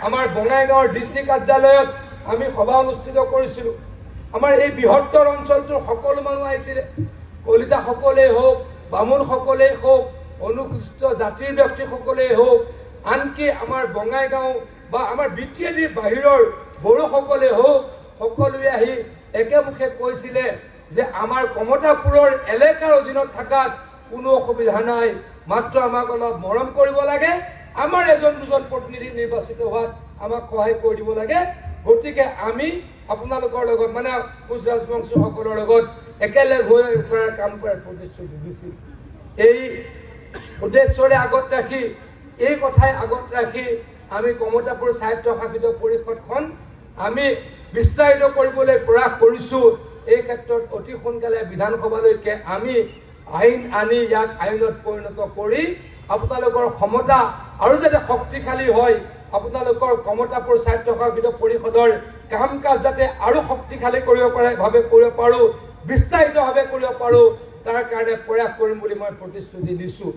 আমাৰ বঙাইগাঁৱৰ ডিচি কাৰ্যালয়ত আমি সভা অনুষ্ঠিত কৰিছিলোঁ। আমাৰ এই বৃহত্তৰ অঞ্চলটোৰ সকলো মানুহ আহিছিলে, কলিতাসকলেই হওক, বামুণসকলেই হওক, অনুসূচিত জাতিৰ ব্যক্তিসকলেই হওক, আনকি আমাৰ বঙাইগাঁও বা আমাৰ বিটিএডিৰ বাহিৰৰ বড়োসকলে হওক, সকলোৱে আহি একেমুখে কৈছিলে যে আমাৰ কমতাপুৰৰ এলেকাৰ অধীনত থকাত কোনো অসুবিধা নাই, মাত্ৰ আমাক অলপ মৰম কৰিব লাগে, আমাৰ এজন দুজন প্ৰতিনিধি নিৰ্বাচিত হোৱাত আমাক সহায় কৰি দিব লাগে। গতিকে আমি আপোনালোকৰ লগত মানে কোচ ৰাজবংশীসকলৰ লগত একেলগ হৈ কাম কৰাৰ প্ৰতিশ্ৰুতি দিছিল। এই উদ্দেশ্যৰে আগত ৰাখি, এই কথাই আগত ৰাখি আমি কমতাপুৰ স্বায়ত্তশাসিত পৰিষদখন আমি বিস্তাৰিত কৰিবলৈ প্ৰয়াস কৰিছোঁ। এই ক্ষেত্ৰত অতি সোনকালে বিধানসভালৈকে আমি আইন আনি ইয়াক আইনত পৰিণত কৰি আপোনালোকৰ ক্ষমতা আৰু যাতে শক্তিশালী হয়, আপোনালোকৰ কমতাপুৰ স্বায়ত্তশাসিত পৰিষদৰ কাম কাজ যাতে আৰু শক্তিশালী কৰিব পাৰোঁ, বিস্তাৰিতভাৱে কৰিব পাৰোঁ, তাৰ কাৰণে প্ৰয়াস কৰিম বুলি মই প্ৰতিশ্ৰুতি দিছোঁ।